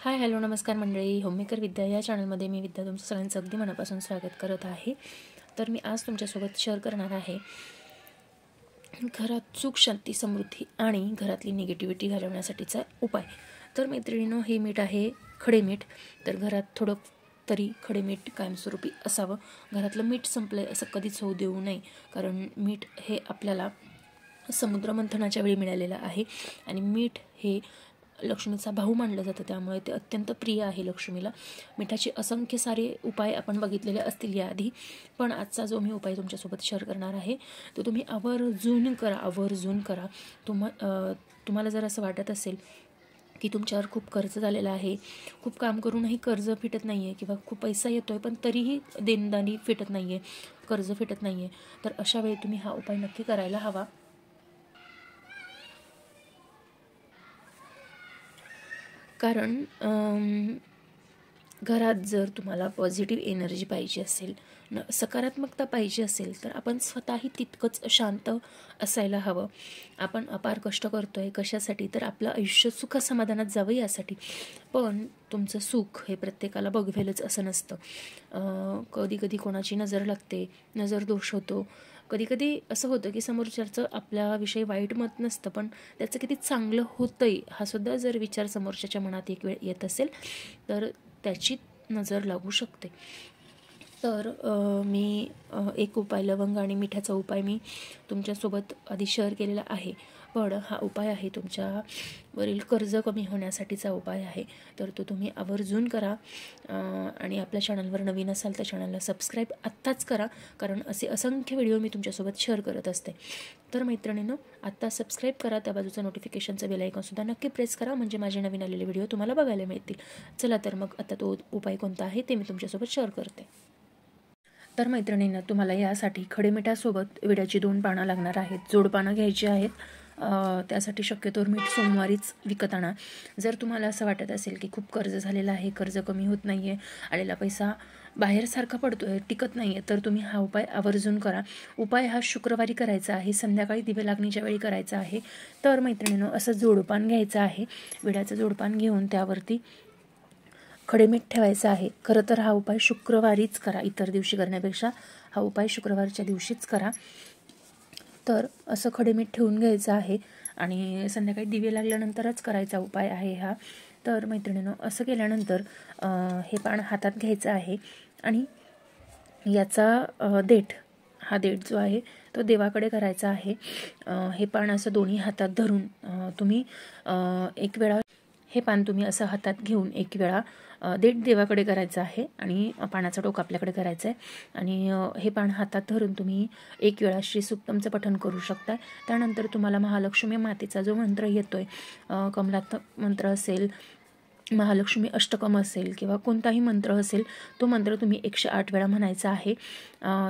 Hi hello नमस्कार मंडळी, homemaker विद्या या चॅनलमध्ये मी विद्या तुमचं सगळ्यांचं अगदी मनापासून स्वागत करत आहे। तर मी आज तुमच्यासोबत शेअर करणार आहे घरात सुख शांती समृद्धी आणि घरातली निगेटिव्हिटी घालवण्यासाठीचा उपाय। तर मैत्रिणींनो, हे मीठ आहे खडे मीठ। तर घरात थोडं तरी खडे मीठ कायमस्वरूपी असावं। घरातलं मीठ संपलंय असं कधीच होऊ देऊ नये, कारण मीठ हे आपल्याला समुद्र मंथनाच्या वेळी मिळालेलं आहे आणि मीठ हे लक्ष्मीचा भाऊ मानलं जातं, त्यामुळे ते अत्यंत प्रिय आहे लक्ष्मीला। मिठाचे असंख्य सारे उपाय आपण बघितलेले असतील याआधी, पण आजचा जो मी उपाय तुमच्यासोबत शेअर करणार आहे तो तुम्ही आवर्जून करा। तुम्हाला जर असं वाटत असेल की तुमच्यावर खूप कर्ज झालेलं आहे, खूप काम करूनही कर्ज फिटत नाही आहे, किंवा खूप पैसा येतोय पण तरीही देणदाणी फिटत नाही आहे, कर्ज फिटत नाही आहे, तर अशा वेळी तुम्ही हा उपाय नक्की करायला हवा। कारण घरात जर तुम्हाला पॉझिटिव्ह एनर्जी पाहिजे असेल, सकारात्मकता पाहिजे असेल, तर आपण स्वतःही तितकंच शांत असायला हवं। आपण अपार कष्ट करतोय कशासाठी? तर आपलं आयुष्य सुख समाधानात जावं यासाठी। पण तुमचं सुख हे प्रत्येकाला बघवेलच असं नसतं। कधी कधी कोणाची नजर लागते, नजर दोष होतो। कधी कधी असं होतं की समोरच्याचं आपल्याविषयी वाईट मत नसतं, पण त्याचं किती चांगलं होतंय हा सुद्धा जर विचार समोरच्याच्या मनात एक वेळ येत असेल तर त्याची नजर लागू शकते। तर मी एक उपाय, लवंग आणि मिठाचा उपाय मी तुमच्यासोबत आधी शेअर केलेला आहे, पण हा उपाय आहे तुमच्यावरील कर्ज कमी होण्यासाठीचा उपाय आहे। तर तो तुम्ही आवर्जून करा आणि आपल्या चॅनलवर नवीन असाल तर चॅनलला सबस्क्राईब आत्ताच करा, कारण असे असंख्य व्हिडिओ मी तुमच्यासोबत शेअर करत असते। तर मैत्रिणींनो, आत्ता सबस्क्राईब करा, त्या बाजूचा नोटिफिकेशनचा बेल आयकॉनसुद्धा नक्की प्रेस करा, म्हणजे माझे नवीन आलेले व्हिडिओ तुम्हाला बघायला मिळतील। चला तर मग आता तो उपाय कोणता आहे ते मी तुमच्यासोबत शेअर करते। तर मैत्रिणींना, तुम्हाला यासाठी खडे मिठासोबत विड्याची 2 पानं लागणार आहेत, जोडपानं घ्यायची आहेत। त्यासाठी शक्यतोवर मीठ सोमवारीच विकत आणा। जर तुम्हाला असं वाटत असेल की खूप कर्ज झालेलं आहे, कर्ज कमी होत नाही आहे, आलेला पैसा बाहेर सारखा पडतोय, टिकत नाही आहे, तर तुम्ही हा उपाय आवर्जून करा। उपाय हा शुक्रवारी करायचा आहे, संध्याकाळी दिवे लागणीच्या वेळी करायचा आहे। तर मैत्रिणींनो, असं जोडपान घ्यायचं आहे, विड्याचं जोडपान घेऊन त्यावरती खडे मीठ ठेवायचं आहे। खरं तर हा उपाय शुक्रवारीच करा, इतर दिवशी करण्यापेक्षा हा उपाय शुक्रवारच्या दिवशीच करा। तर असं खडे मीठ ठेवून घ्यायचं आहे आणि संध्याकाळी दिवे लागल्यानंतरच करायचा उपाय आहे हा। तर मैत्रिणींनो, असं केल्यानंतर हे पान हातात घ्यायचं आहे आणि याचा हा देठ जो आहे तो देवाकडे करायचा आहे। हे पान असं दोन्ही हातात धरून तुम्ही एक वेळा हे पान तुम्ही असं हातात घेऊन एक वेळा देठ देवाकडे करायचं आहे आणि पानाचा टोक आपल्याकडे करायचं आहे, आणि हे पान हातात धरून तुम्ही एक वेळा श्री सुक्तमचं पठण करू शकता। त्यानंतर तुम्हाला महालक्ष्मी मातेचा जो मंत्र येतोय, कमलात्मक मंत्र असेल, महालक्ष्मी अष्टकम असेल, किंवा कोणताही मंत्र असेल, तो मंत्र तुम्ही 108 वेळा म्हणायचा आहे।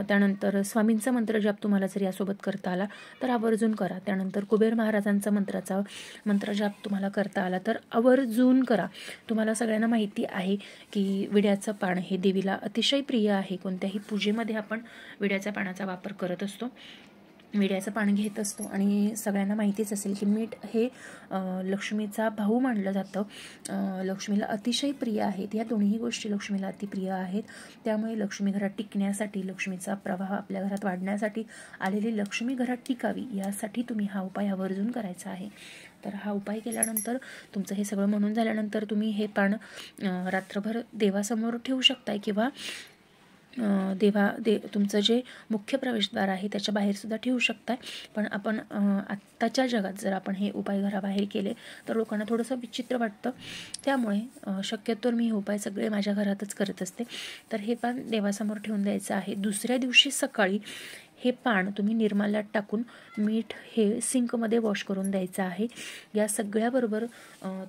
त्यानंतर स्वामींचा मंत्र जप तुम्हाला जर यासोबत करता आला तर आवर्जून करा। त्यानंतर कुबेर महाराजांचा मंत्र जप तुम्हाला करता आला तर आवर्जून करा। तुम्हाला सगळ्यांना माहिती आहे की विड्याचं पान हे देवीला अतिशय प्रिय आहे। कोणत्याही पूजेमध्ये आपण विड्याच्या पानाचा वापर करत असतो, विड्याचं पान घेत असतो, आणि सगळ्यांना माहितीच असेल की मीठ हे लक्ष्मीचा भाऊ मानलं जातं, लक्ष्मीला अतिशय प्रिय आहेत। या दोन्ही गोष्टी लक्ष्मीला अतिप्रिय आहेत, त्यामुळे लक्ष्मी घरात टिकण्यासाठी, लक्ष्मीचा प्रवाह आपल्या घरात वाढण्यासाठी, आलेली लक्ष्मी घरात टिकावी यासाठी तुम्ही हा उपाय आवर्जून करायचा आहे। तर हा उपाय केल्यानंतर, तुमचं हे सगळं म्हणून झाल्यानंतर तुम्ही हे पान रात्रभर देवासमोर ठेवू शकताय, किंवा तुमचं जे मुख्य प्रवेशद्वार आहे त्याच्या बाहेर सुद्धा ठेवू शकताय। पण आपण आत्ताच्या जगात जर आपण हे उपाय घराबाहेर केले तर लोकांना थोडंसं विचित्र वाटतं, त्यामुळे शक्यतोवर मी हे उपाय सगळे माझ्या घरातच करत असते। तर हे पान देवासमोर ठेवून द्यायचं आहे। दुसऱ्या दिवशी सकाळी हे पान तुम्ही निर्माल्यात टाकून मीठ हे सिंकमध्ये वॉश करून द्यायचं आहे। या सगळ्याबरोबर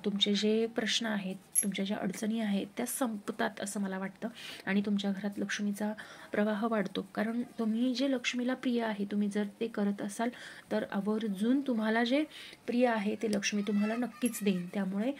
तुमचे जे प्रश्न आहेत, तुमच्या ज्या अडचणी आहेत त्या संपतात असं मला वाटतं, आणि तुमच्या घरात लक्ष्मीचा प्रवाह वाढतो। कारण तुम्ही जे लक्ष्मीला प्रिय आहे, तुम्ही जर ते करत असाल तर आवर्जून तुम्हाला जे प्रिय आहे ते लक्ष्मी तुम्हाला नक्कीच देईन। त्यामुळे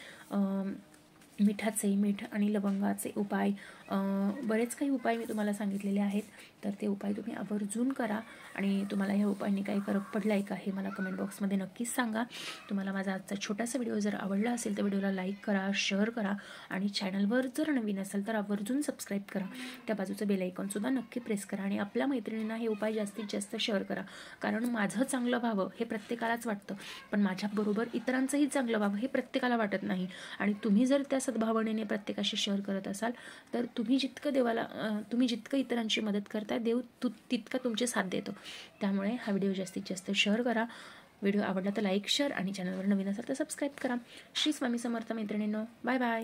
मीठ आणि लवंगाचे उपाय, बरेच काही उपाय मी तुम्हाला सांगितलेले आहेत. तर ते उपाय तुम्ही आवर्जून करा आणि तुम्हाला ह्या उपायांनी काही फरक पडला आहे का हे मला कमेंट बॉक्समध्ये नक्कीच सांगा. तुम्हाला माझा आजचा छोटासा व्हिडिओ जर आवडला असेल तर व्हिडिओला लाईक करा, शेअर करा आणि चॅनलवर जर नवीन असेल तर आवर्जून सबस्क्राईब करा. त्या बाजूचं बेल आयकॉनसुद्धा नक्की प्रेस करा आणि आपल्या मैत्रिणींना हे उपाय जास्तीत जास्त शेअर करा. कारण माझं चांगलं व्हावं हे प्रत्येकालाच वाटतं, पण माझ्याबरोबर इतरांचंही चांगलं व्हावं हे प्रत्येकाला वाटत नाही. आणि तुम्ही जर त्या सद्भावनेने प्रत्येकाशी शेअर करत असाल तर तुम्ही जितकं इतरांची मदत करता देव तितका तुमची साथ देतो. त्यामुळे हा व्हिडिओ जास्तीत जास्त शेअर करा. व्हिडिओ आवडला तर लाईक, शेअर आणि चॅनलवर नवीन असाल तर सबस्क्राईब करा. श्री स्वामी समर्थ मैत्रिणींनो, बाय बाय.